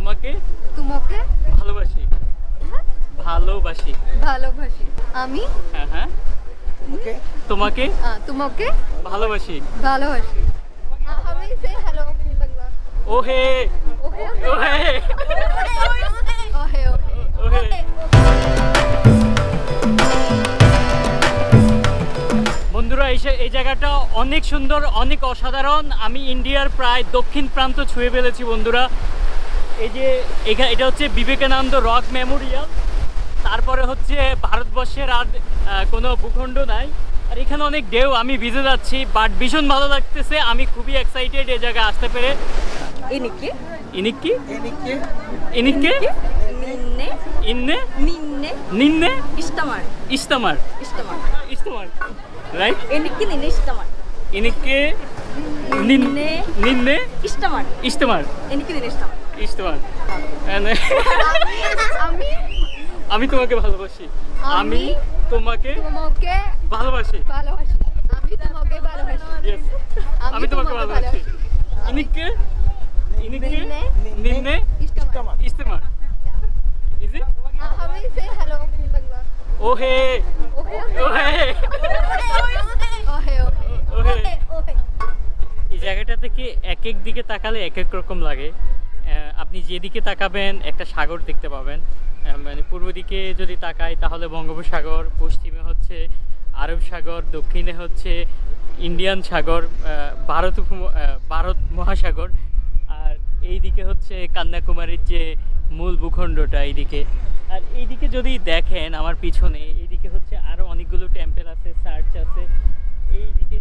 তোমাকে তোমাকে ভালোবাসি ভালোবাসি ভালোবাসি আমি হ্যাঁ হ্যাঁ তোমাকে তোমাকে ভালোবাসি ভালোবাসি আমি সে হ্যালো বাংলা ওহে ওহে ওহে ওহে ওহে বন্ধুরা এই জায়গাটা অনেক সুন্দর, অনেক অসাধারণ। আমি ইন্ডিয়ার প্রায় দক্ষিণ প্রান্ত ছুঁয়ে ফেলেছি বন্ধুরা। এই যে এটা হচ্ছে বিবেকানন্দ রক মেমোরিয়াল। তারপরে হচ্ছে ভারতবর্ষের আর কোনো ভূখণ্ড নাই। আর এখানে অনেক ঢেউ, আমি ভিজে যাচ্ছি, বাট ভীষণ ভালো লাগতেছে। আমি খুবই এক্সাইটেড এই জায়গায় আসতে পেরে। ইনিকে ইনিকি ইনিকে নিন্নে ইন্নে নিন্নে নিন্নে ইস্তামার ইস্তামার ইস্তামার ইস্তামার রাইট ইনিকে নিন্নে ইস্তামার ইনিকে নিন্নে নিন্নে ইস্তামার ইস্তামার ইনিকে নিন্নে ইস্তামার ইস্তামার আমি আমি তোমাকে ভালোবাসি আমি তোমাকে তোমাকে ভালোবাসি ভালোবাসি আমি তোমাকে ভালোবাসি Yes. আমি তোমাকে ভালোবাসি ইনিকে ইনিকে নিন্নে নিন্নে ইস্তামার ইস্তামার Is it? আমি সে হ্যালো বাংলা ওহে ওহে ওহে ওহে ওহে এই জায়গাটা থেকে এক এক দিকে তাকালে এক এক রকম লাগে। আপনি যেদিকে তাকাবেন একটা সাগর দেখতে পাবেন। মানে পূর্ব দিকে যদি তাকাই তাহলে বঙ্গোপসাগর, পশ্চিমে হচ্ছে আরব সাগর, দক্ষিণে হচ্ছে ইন্ডিয়ান সাগর, ভারত মহাসাগর, আর এই দিকে হচ্ছে কন্যাকুমারীর যে মূল ভূখণ্ডটা এইদিকে। আর এইদিকে যদি দেখেন আমার পিছনে, এইদিকে হচ্ছে আরও অনেকগুলো টেম্পল আছে, চার্চ আছে এইদিকে।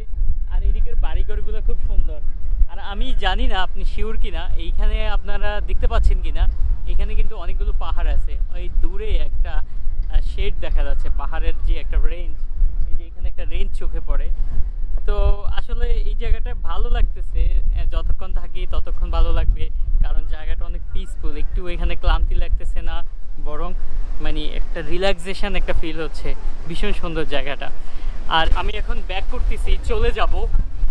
আর এইদিকের বাড়িঘরগুলো খুব সুন্দর। আর আমি জানি না আপনি শিওর কিনা, এইখানে আপনারা দেখতে পাচ্ছেন কিনা, এখানে কিন্তু অনেকগুলো পাহাড় আছে। ওই দূরে একটা শেড দেখা যাচ্ছে, পাহাড়ের যে একটা রেঞ্জ, এই যে এখানে একটা রেঞ্জ চোখে পড়ে। তো আসলে এই জায়গাটা ভালো লাগতেছে, যতক্ষণ থাকি ততক্ষণ ভালো লাগবে, কারণ জায়গাটা অনেক পিসফুল। একটু এখানে ক্লান্তি লাগতেছে না, বরং মানে একটা রিল্যাক্সেশন একটা ফিল হচ্ছে। ভীষণ সুন্দর জায়গাটা। আর আমি এখন ব্যাক করতেছি, চলে যাব।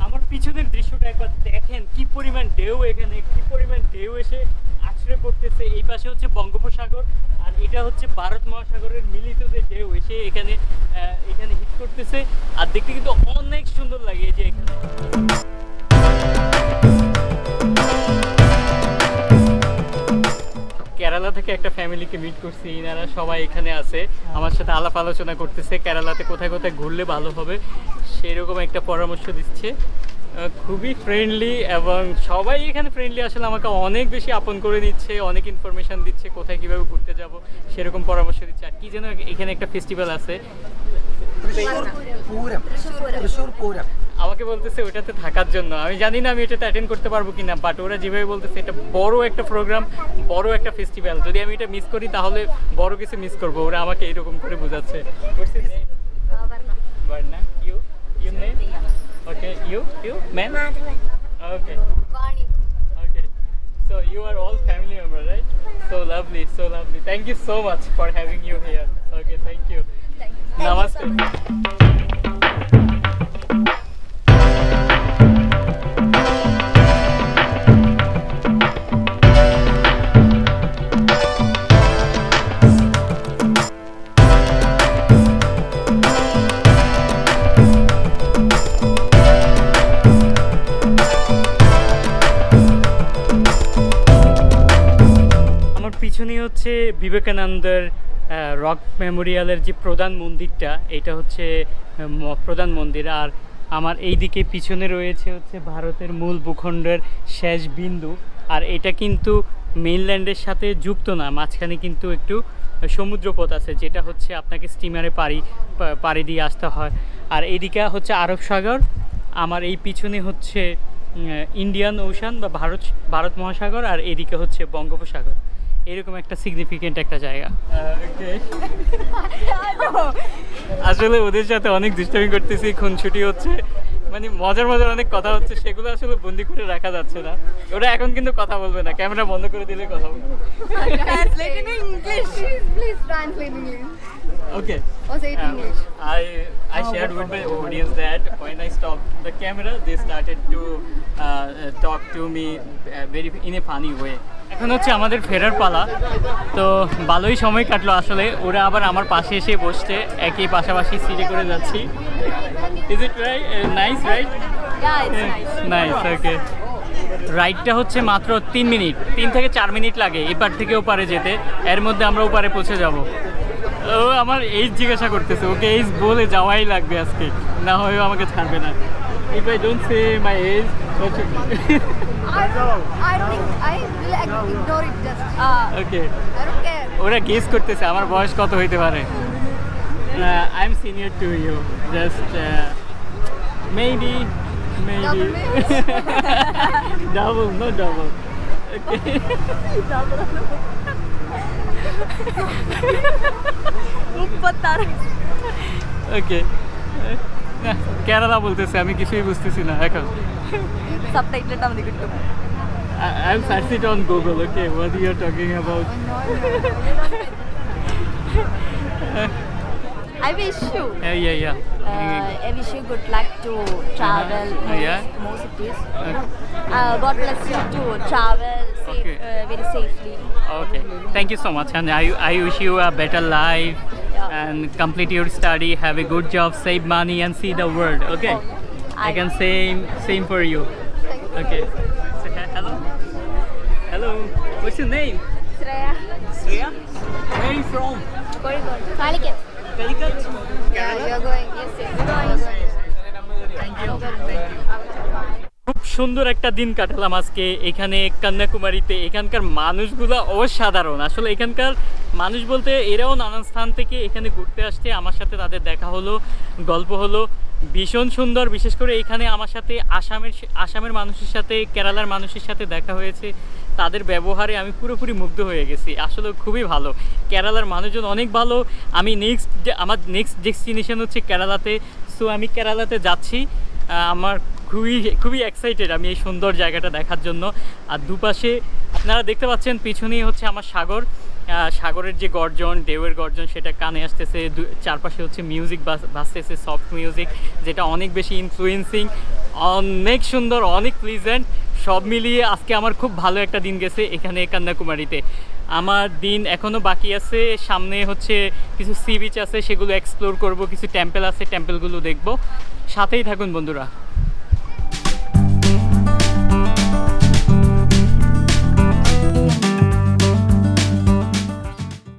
আমার পিছনের দৃশ্যটা একবার দেখেন, কি পরিমাণ ঢেউ, এখানে কি পরিমাণ ঢেউ এসে আছড়ে পড়তেছে। এই পাশে হচ্ছে বঙ্গোপসাগর, আর এটা হচ্ছে ভারত মহাসাগরের মিলিত যে ঢেউ এসে এখানে হিট করতেছে। আর দেখতে কিন্তু অনেক সুন্দর লাগে এই যে এখানে। কেরালা থেকে একটা ফ্যামিলিকে মিট করছি, এনারা সবাই এখানে আছে, আমার সাথে আলাপ আলোচনা করতেছে কেরালাতে কোথায় কোথায় ঘুরলে ভালো হবে সেরকম একটা পরামর্শ দিচ্ছে। খুবই ফ্রেন্ডলি, এবং সবাই এখানে ফ্রেন্ডলি। আসলে আমাকে অনেক বেশি আপন করে নিচ্ছে, অনেক ইনফরমেশন দিচ্ছে কোথায় কীভাবে ঘুরতে যাব সেরকম পরামর্শ দিচ্ছে। আর কি যেন এখানে একটা ফেস্টিভ্যাল আছে, তৃশ্শূর পূরম। আমাকে বলতেছে ওটাতে থাকার জন্য। আমি জানি না আমি এটাতে অ্যাটেন্ড করতে পারবো কিনা, বাট ওরা যেভাবে বলতেছে এটা বড় একটা প্রোগ্রাম, বড় একটা ফেস্টিভ্যাল। যদি আমি এটা মিস করি তাহলে বড় কিছু মিস করবো, ওরা আমাকে এইরকম করে বোঝাচ্ছে। Varna, you name? Okay, you man? Okay, okay. So you are all family member, right? So lovely, so lovely. Thank you so much for having you here. Okay, thank you. Namaste. পিছনে হচ্ছে বিবেকানন্দের rock মেমোরিয়ালের যে প্রধান মন্দিরটা, এটা হচ্ছে প্রধান মন্দির। আর আমার এই দিকে পিছনে রয়েছে হচ্ছে ভারতের মূল ভূখণ্ডের শেষ বিন্দু। আর এটা কিন্তু মেইনল্যান্ডের সাথে যুক্ত না, মাঝখানে কিন্তু একটু সমুদ্রপথ আছে, যেটা হচ্ছে আপনাকে স্টিমারে পাড়ি দিয়ে আসতে হয়। আর এইদিকে হচ্ছে আরব সাগর, আমার এই পিছনে হচ্ছে ইন্ডিয়ান ওশান বা ভারত মহাসাগর, আর এদিকে হচ্ছে বঙ্গোপসাগর। এরকম একটা সিগনিফিকেন্ট একটা জায়গা। আসলে ওদের সাথে অনেক দুষ্টামি করতেছি, খুনছুটি হচ্ছে, মানে মজার মজার অনেক কথা হচ্ছে, সেগুলো আসলে বন্দি করে রাখা যাচ্ছে না। ওরা এখন কিন্তু কথা বলবে না, ক্যামেরা বন্ধ করে দিলে কথা বলবে। Translate in English. Please translate in English. Okay. or say it in English. I shared with my audience that when I stopped the camera, they started to talk to me very in a funny way. এখন হচ্ছে আমাদের ফেরার পালা, তো ভালোই সময় কাটলো আসলে। ওরা আবার আমার পাশে এসে বসছে, একই পাশাপাশি সিটে করে যাচ্ছি। Is it right? Nice right? Yeah, it's nice. Nice, okay. রাইডটা হচ্ছে মাত্র 3 মিনিট, 3 থেকে 4 মিনিট লাগে এপার থেকে ওপারে যেতে। এর মধ্যে আমরা ওপারে পৌঁছে যাব। ও আমার এইজ জিজ্ঞাসা করতেছে, ওকে এইজ বলে যাওয়াই লাগবে আজকে, না হয় ও আমাকে ছাড়বে না। If I don't say my age I will ignore it just. Okay. I don't care. ওরা গেস করতেছে আমার বয়স কত হইতে পারে। I am senior to you, just maybe Double means? Double, no double. Okay, okay. Kerala বলতেছে, আমি কিছুই বুঝতেছি না এখন। Subtitle আমাদের একটু। I'll search it on Google, okay, what you're talking about. I wish you. Yeah. I wish you good luck to travel Yeah. more cities. God bless you to travel Okay. very safely. Okay, thank you so much, and I wish you a better life Yeah. and complete your study, have a good job, save money, and see the world. Okay, I can same for you. Okay, say hello. Hello, what's your name? Shreya. Sriya. Where are you from? Calicut. Calicut. Yeah, you're going. Yes, you're going. Thank you. খুব সুন্দর একটা দিন কাটালাম আজকে এখানে কন্যাকুমারীতে। এখানকার মানুষগুলো অসাধারণ আসলে। এখানকার মানুষ বলতে এরাও নানান স্থান থেকে এখানে ঘুরতে আসছে। আমার সাথে তাদের দেখা হলো, গল্প হলো, ভীষণ সুন্দর। বিশেষ করে এখানে আমার সাথে আসামের মানুষের সাথে, কেরালার মানুষের সাথে দেখা হয়েছে। তাদের ব্যবহারে আমি পুরোপুরি মুগ্ধ হয়ে গেছি। আসলে খুবই ভালো, কেরালার মানুষজন অনেক ভালো। আমি আমার নেক্সট ডেস্টিনেশন হচ্ছে কেরালাতে। সো আমি কেরালাতে যাচ্ছি। আমার খুবই এক্সাইটেড আমি এই সুন্দর জায়গাটা দেখার জন্য। আর দুপাশে আপনারা দেখতে পাচ্ছেন, পিছনেই হচ্ছে আমার সাগর। সাগরের যে গর্জন, ঢেউয়ের গর্জন, সেটা কানে আসতেছে। চারপাশে হচ্ছে মিউজিক বাজতেছে, সফট মিউজিক, যেটা অনেক বেশি ইনফ্লুয়েন্সিং, অনেক সুন্দর, অনেক প্লিজেন্ট। সব মিলিয়ে আজকে আমার খুব ভালো একটা দিন গেছে এখানে কন্যাকুমারীতে। আমার দিন এখনও বাকি আছে। সামনে হচ্ছে কিছু সি বিচ আছে, সেগুলো এক্সপ্লোর করব। কিছু টেম্পল আছে, টেম্পলগুলো দেখব। সাথেই থাকুন বন্ধুরা।